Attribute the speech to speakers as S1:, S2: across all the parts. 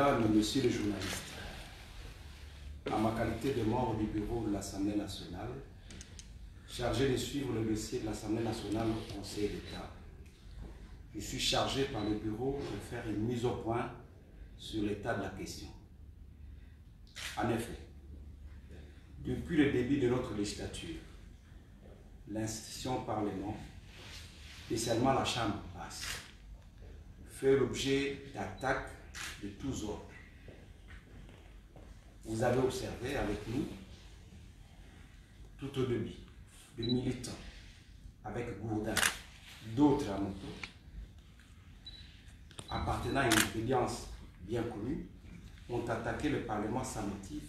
S1: Mesdames et Messieurs les journalistes, en ma qualité de membre du bureau de l'Assemblée nationale, chargé de suivre le dossier de l'Assemblée nationale au Conseil d'État, je suis chargé par le bureau de faire une mise au point sur l'état de la question. En effet, depuis le début de notre législature, l'institution Parlement, spécialement la Chambre basse, fait l'objet d'attaques de tous ordres. Vous avez observé avec nous, tout au début, des militants avec Gourdin, d'autres à moto, appartenant à une obédience bien connue, ont attaqué le Parlement sans motif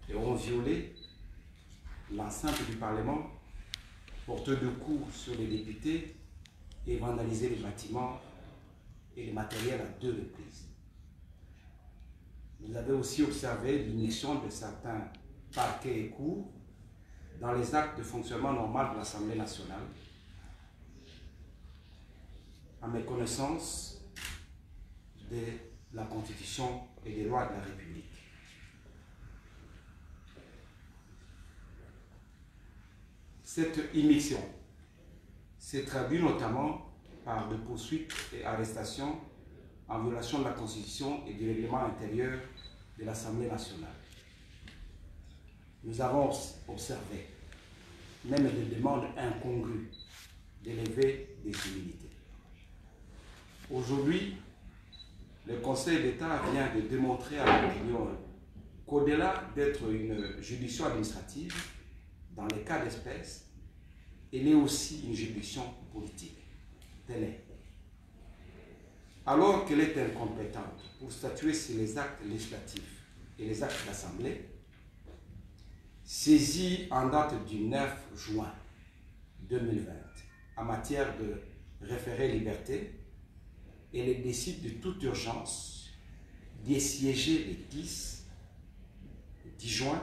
S1: et ont violé l'enceinte du Parlement, porté de coups sur les députés et vandalisé les bâtiments et les matériels à 2 reprises. Vous avez aussi observé l'ignition de certains parquets et cours dans les actes de fonctionnement normal de l'Assemblée nationale, en méconnaissance de la Constitution et des lois de la République. Cette immixtion s'est traduite notamment par des poursuites et arrestations en violation de la Constitution et du règlement intérieur de l'Assemblée nationale. Nous avons observé même des demandes incongrues d'élever des humilités. Aujourd'hui, le Conseil d'État vient de démontrer à l'opinion qu'au-delà d'être une juridiction administrative, dans les cas d'espèce, elle est aussi une juridiction politique. Telle est. Alors qu'elle est incompétente pour statuer sur les actes législatifs et les actes d'Assemblée, saisie en date du 9 juin 2020 en matière de référé liberté, elle décide de toute urgence d'assiéger les 10 juin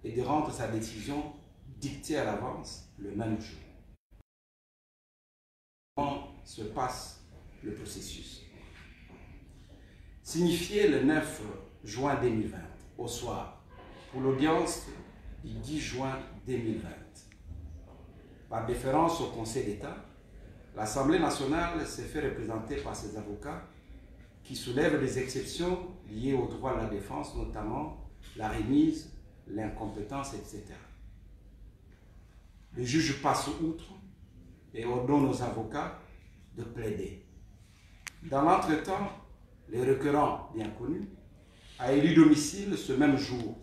S1: et de rendre sa décision dictée à l'avance le même jour. Comment se passe le processus? Signifié le 9 juin 2020 au soir pour l'audience du 10 juin 2020. Par déférence au Conseil d'État, l'Assemblée nationale s'est fait représenter par ses avocats qui soulèvent des exceptions liées au droit de la défense, notamment la remise, l'incompétence, etc. Le juge passe outre et ordonne aux avocats de plaider. Dans l'entretemps, le requérant, bien connu, a élu domicile ce même jour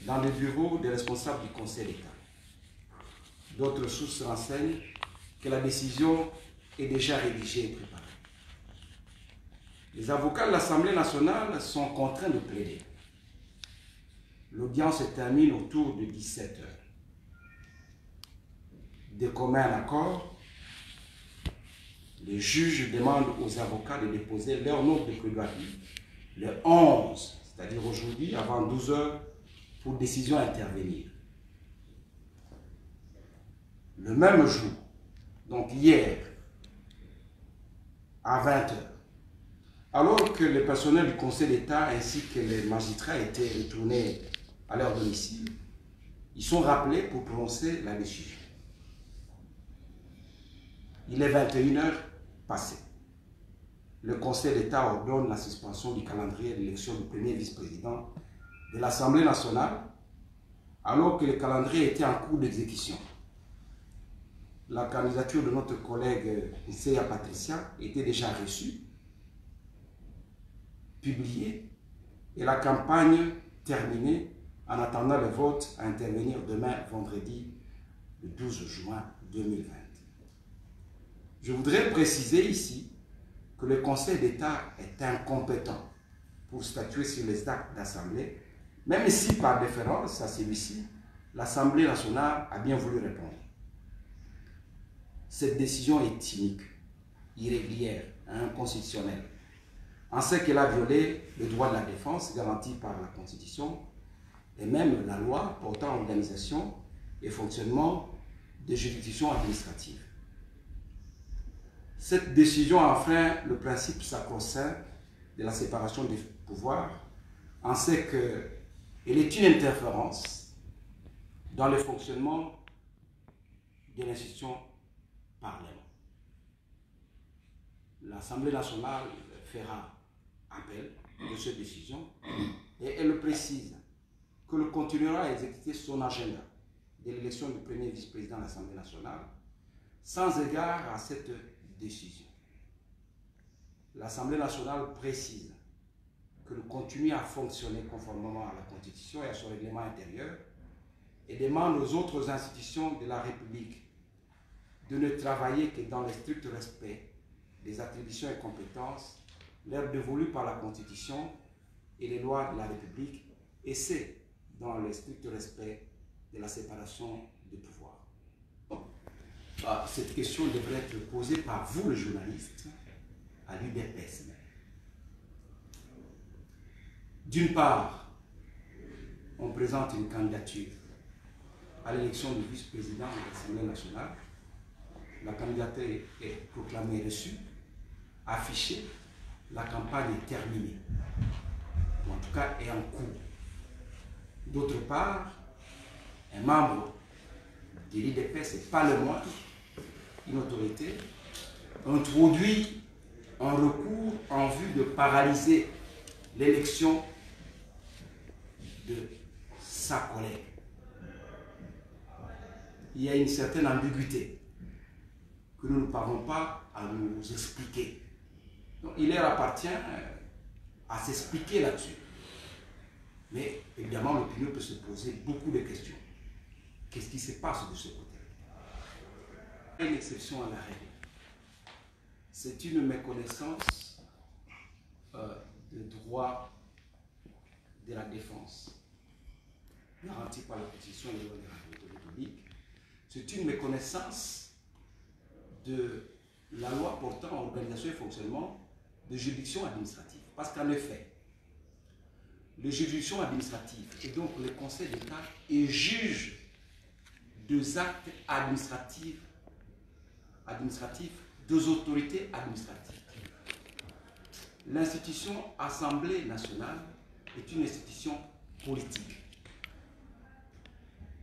S1: dans le bureau des responsables du Conseil d'État. D'autres sources renseignent que la décision est déjà rédigée et préparée. Les avocats de l'Assemblée nationale sont contraints de plaider. L'audience se termine autour de 17 heures. De commun accord, les juges demandent aux avocats de déposer leur note de plaidoirie le 11, c'est-à-dire aujourd'hui, avant 12 heures, pour décision à intervenir. Le même jour, donc hier, à 20 heures, alors que le personnel du Conseil d'État ainsi que les magistrats étaient retournés à leur domicile, ils sont rappelés pour prononcer la décision. Il est 21 heures passées. Le Conseil d'État ordonne la suspension du calendrier d'élection du premier vice-président de l'Assemblée nationale, alors que le calendrier était en cours d'exécution. La candidature de notre collègue Nseya Patricia était déjà reçue, publiée, et la campagne terminée en attendant le vote à intervenir demain, vendredi, le 12 juin 2020. Je voudrais préciser ici que le Conseil d'État est incompétent pour statuer sur les actes d'Assemblée, même si par déférence à celui-ci, l'Assemblée nationale a bien voulu répondre. Cette décision est inique, irrégulière, inconstitutionnelle, en ce qu'elle a violé le droit de la défense garanti par la Constitution et même la loi portant organisation et fonctionnement des juridictions administratives. Cette décision enfreint le principe sacro-saint de la séparation pouvoir, on sait qu'elle est une interférence dans le fonctionnement de l'institution Parlement. L'Assemblée nationale fera appel de cette décision et elle précise qu'elle continuera à exécuter son agenda de l'élection du premier vice-président de l'Assemblée nationale sans égard à cette décision. L'Assemblée nationale précise qu'elle continue à fonctionner conformément à la Constitution et à son règlement intérieur et demande aux autres institutions de la République de ne travailler que dans le strict respect des attributions et compétences leur dévolues par la Constitution et les lois de la République, et c'est dans le strict respect de la séparation des pouvoirs. Cette question devrait être posée par vous, les journalistes, à l'UDPS. D'une part, on présente une candidature à l'élection du vice-président de l'Assemblée nationale. La candidature est proclamée reçue, affichée, la campagne est terminée, ou en tout cas est en cours. D'autre part, un membre de l'UDPS, et pas le moindre, une autorité, introduit un recours en vue de paralyser l'élection de sa collègue. Il y a une certaine ambiguïté que nous ne parvenons pas à nous expliquer. Donc, il leur appartient à s'expliquer là-dessus. Mais évidemment, l'opinion peut se poser beaucoup de questions. Qu'est-ce qui se passe de ce côté? Une exception à la règle. C'est une méconnaissance des droits de la défense garantie par la Constitution et les lois de la République. C'est une méconnaissance de la loi portant organisation et fonctionnement de juridiction administrative. Parce qu'en effet, les juridictions administratives et donc le Conseil d'État est juge des actes administratifs des autorités administratives. L'institution Assemblée nationale est une institution politique.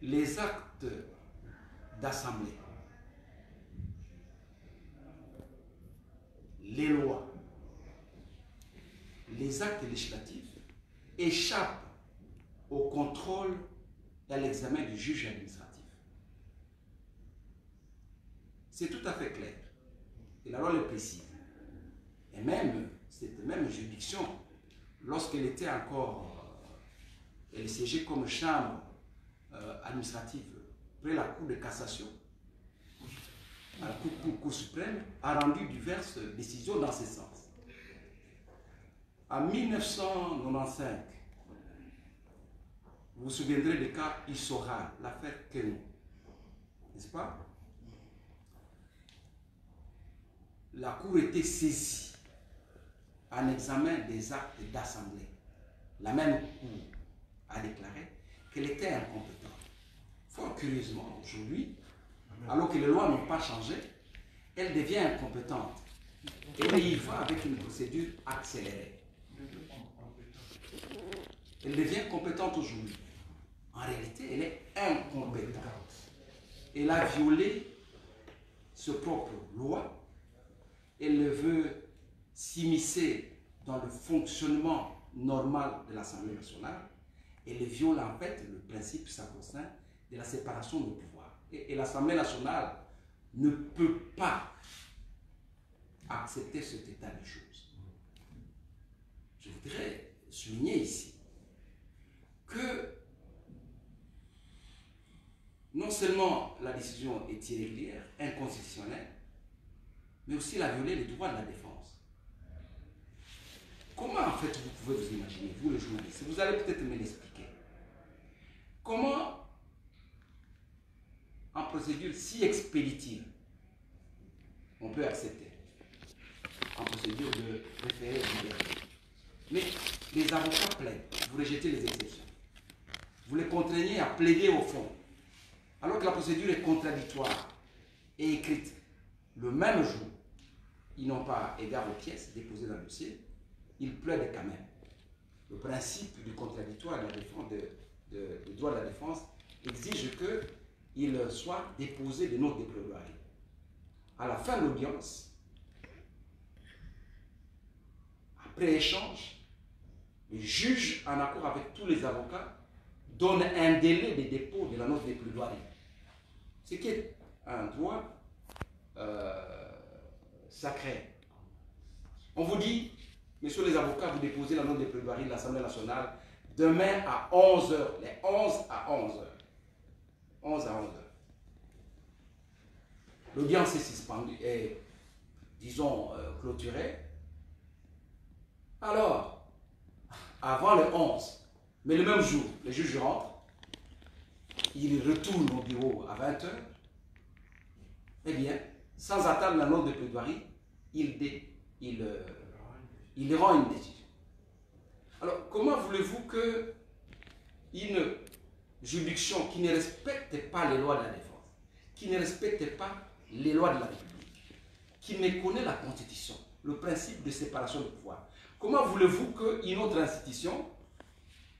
S1: Les actes d'assemblée, les lois, les actes législatifs échappent au contrôle et à l'examen du juge administratif. C'est tout à fait clair. Et la loi le précise. Et même, cette même juridiction, lorsqu'elle était encore, elle siégeait comme chambre administrative près la Cour de cassation, à la Cour suprême, a rendu diverses décisions dans ce sens. En 1995, vous vous souviendrez du cas Issoral, l'affaire Keno, n'est-ce pas? La Cour était saisie en examen des actes d'assemblée. La même Cour a déclaré qu'elle était incompétente. Fort curieusement, aujourd'hui, alors que les lois n'ont pas changé, elle devient incompétente. Et elle y va avec une procédure accélérée. Elle devient compétente aujourd'hui. En réalité, elle est incompétente. Elle a violé ses propres lois. Elle veut s'immiscer dans le fonctionnement normal de l'Assemblée nationale. Elle viole en fait le principe sacro-saint de la séparation des pouvoirs. Et l'Assemblée nationale ne peut pas accepter cet état de choses. Je voudrais souligner ici que non seulement la décision est irrégulière, inconstitutionnelle, mais aussi elle a violé les droits de la défense. Comment en fait vous pouvez vous imaginer, vous les journalistes, vous allez peut-être me l'expliquer, comment en procédure si expéditive on peut accepter, en procédure de référé libéré, mais les avocats plaident, vous rejetez les exceptions, vous les contraignez à plaider au fond, alors que la procédure est contradictoire et écrite le même jour. Ils n'ont pas égard aux pièces déposées dans le dossier, ils plaident quand même. le principe du contradictoire de la défense, du droit de la défense exige qu'il soit déposé des notes de plaidoirie. À la fin de l'audience, après échange, le juge, en accord avec tous les avocats, donne un délai de dépôt de la note de plaidoirie. Ce qui est un droit sacré. On vous dit, messieurs les avocats, vous déposez la note de plaidoirie de l'Assemblée nationale demain à 11h, les 11 à 11h. 11 à 11h. L'audience est suspendue et, disons, clôturée. Alors, avant le 11, mais le même jour, le juge rentre, il retourne au bureau à 20h, eh bien, sans attendre la note de plaidoirie, il rend une décision. Alors, comment voulez-vous qu'une juridiction qui ne respecte pas les lois de la défense, qui ne respecte pas les lois de la République, qui méconnaît la Constitution, le principe de séparation de pouvoir, comment voulez-vous qu'une autre institution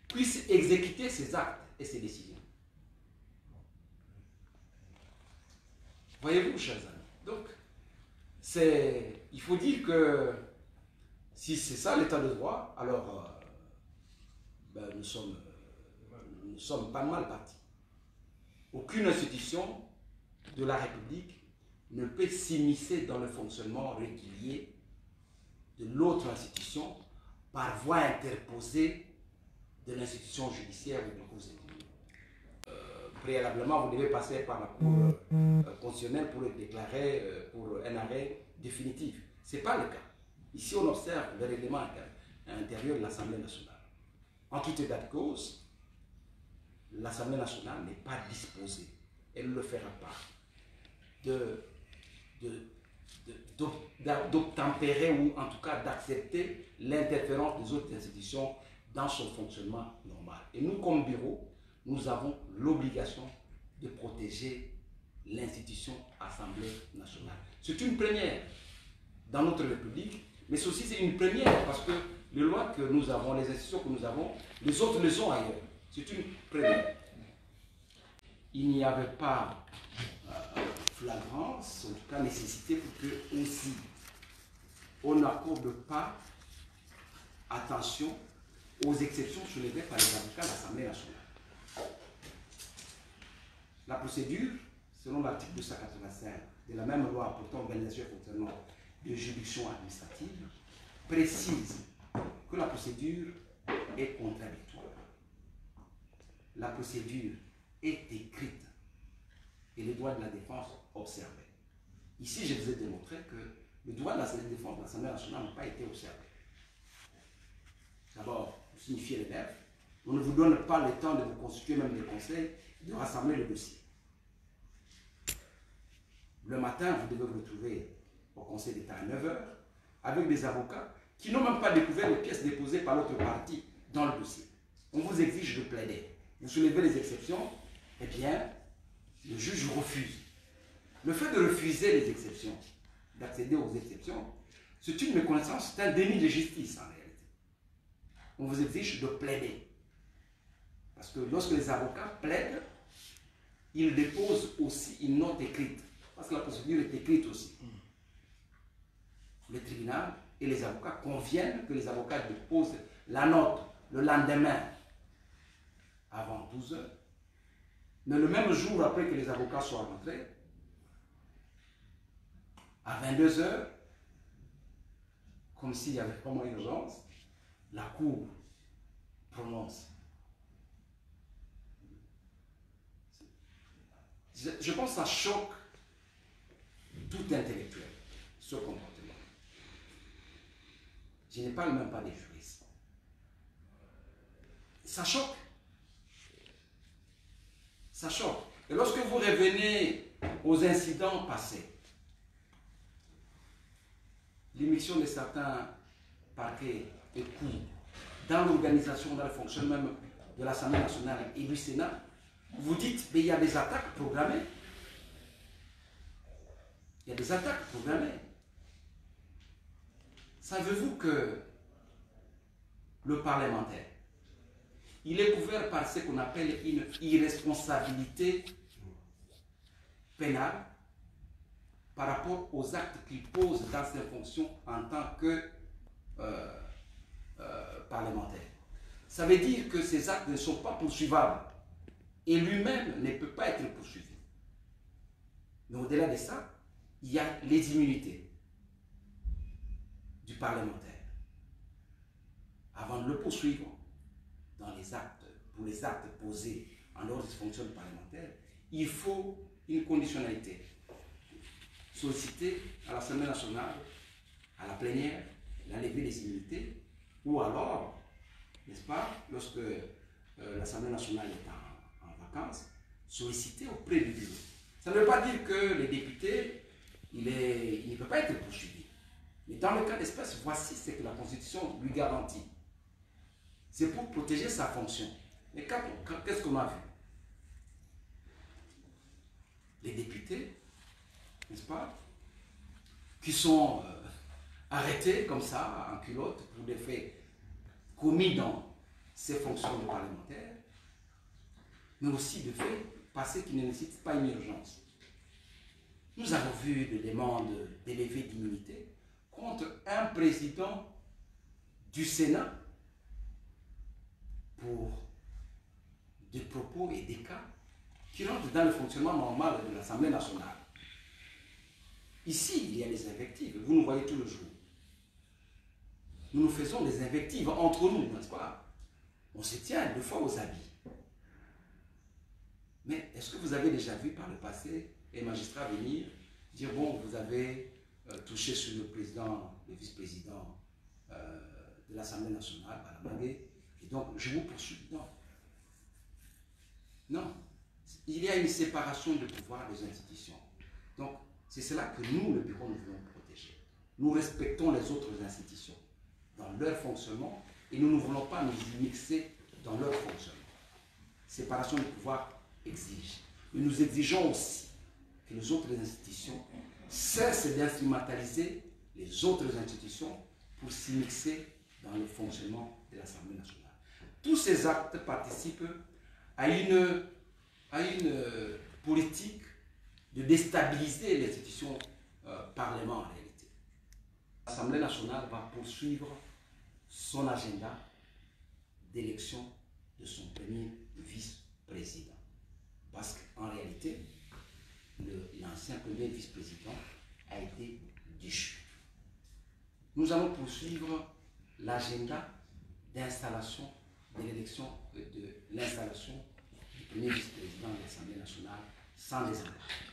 S1: puisse exécuter ses actes et ses décisions? Voyez-vous, chers amis. Donc, il faut dire que si c'est ça l'état de droit, alors nous sommes pas mal partis. Aucune institution de la République ne peut s'immiscer dans le fonctionnement régulier de l'autre institution par voie interposée de l'institution judiciaire ou du cours préalablement, vous devez passer par la Cour constitutionnelle pour le déclarer pour un arrêt définitif. Ce n'est pas le cas. Ici, on observe le règlement intérieur de l'Assemblée nationale. En tout état de cause, l'Assemblée nationale n'est pas disposée, elle ne le fera pas, d'obtempérer ou en tout cas d'accepter l'interférence des autres institutions dans son fonctionnement normal. Et nous, comme bureau, nous avons l'obligation de protéger l'institution Assemblée nationale. C'est une première dans notre République, mais ceci c'est une première parce que les lois que nous avons, les institutions que nous avons, les autres le sont ailleurs. C'est une première. Il n'y avait pas flagrance, en tout cas nécessité pour que aussi on n'accorde pas attention aux exceptions soulevées par les avocats de l'Assemblée nationale. La procédure, selon l'article 285 de la même loi portant organisation et fonctionnement de juridiction administrative, précise que la procédure est contradictoire. La procédure est écrite et les droits de la défense observés. Ici, je vous ai démontré que le droit de la défense de l'Assemblée nationale n'a pas été observé. D'abord, vous signifiez les nerfs. On ne vous donne pas le temps de vous constituer même des conseils, de rassembler le dossier. Le matin, vous devez vous retrouver au Conseil d'État à 9h avec des avocats qui n'ont même pas découvert les pièces déposées par l'autre partie dans le dossier. On vous exige de plaider. Vous soulevez les exceptions, eh bien, le juge refuse. Le fait de refuser les exceptions, d'accéder aux exceptions, c'est une méconnaissance, c'est un déni de justice en réalité. On vous exige de plaider. Parce que lorsque les avocats plaident, ils déposent aussi une note écrite. Parce que la procédure est écrite aussi. Le tribunal et les avocats conviennent que les avocats déposent la note le lendemain avant 12h. Mais le même jour après que les avocats soient rentrés, à 22h, comme s'il y avait vraiment urgence, la Cour prononce. Je pense que ça choque tout intellectuel, ce comportement. Je ne parle même pas des juristes. Ça choque. Ça choque. Et lorsque vous revenez aux incidents passés, l'émission de certains parquets et cours dans l'organisation, dans le fonctionnement même de l'Assemblée nationale et du Sénat, vous dites, mais il y a des attaques programmées. Il y a des attaques programmées. Savez-vous que le parlementaire. Il est couvert par ce qu'on appelle une irresponsabilité pénale par rapport aux actes qu'il pose dans ses fonctions en tant que parlementaire. Ça veut dire que ces actes ne sont pas poursuivables et lui-même ne peut pas être poursuivi. Mais au-delà de ça, il y a les immunités du parlementaire. Avant de le poursuivre dans les actes, pour les actes posés en dehors des fonctions parlementaires, il faut une conditionnalité. Solliciter à l'Assemblée nationale, à la plénière, la levée des immunités, ou alors, n'est-ce pas, lorsque l'Assemblée nationale est en vacances, solliciter auprès du bureau. Ça ne veut pas dire que les députés, il ne peut pas être poursuivi. Mais dans le cas d'espèce, voici ce que la Constitution lui garantit. C'est pour protéger sa fonction. Mais qu'est-ce qu'on a vu? Les députés, n'est-ce pas, qui sont arrêtés comme ça, en culotte, pour des faits commis dans ces fonctions de parlementaire, mais aussi de faits passés qui ne nécessitent pas une urgence. Nous avons vu des demandes d'élevée d'immunité contre un président du Sénat pour des propos et des cas qui rentrent dans le fonctionnement normal de l'Assemblée nationale. Ici, il y a des invectives, vous nous voyez tout le jour. Nous nous faisons des invectives entre nous, n'est-ce pas? On se tient deux fois aux habits. Mais est-ce que vous avez déjà vu par le passé les magistrats venir dire, bon, vous avez touché sur le président, le vice-président de l'Assemblée nationale, Balamagé, et donc je vous poursuis? Non. Non. Il y a une séparation de pouvoir des institutions. Donc, c'est cela que nous, le bureau, nous voulons protéger. Nous respectons les autres institutions dans leur fonctionnement et nous ne voulons pas nous mixer dans leur fonctionnement. Séparation de pouvoir exige. Mais nous exigeons aussi que les autres institutions cessent d'instrumentaliser les autres institutions pour s'immiscer dans le fonctionnement de l'Assemblée nationale. Tous ces actes participent à une politique de déstabiliser l'institution Parlement en réalité. L'Assemblée nationale va poursuivre son agenda d'élection de son premier vice-président. Parce qu'en réalité, l'ancien premier vice-président a été déchu. Nous allons poursuivre l'agenda d'installation de l'élection, de l'installation du premier vice-président de l'Assemblée nationale sans désengagement.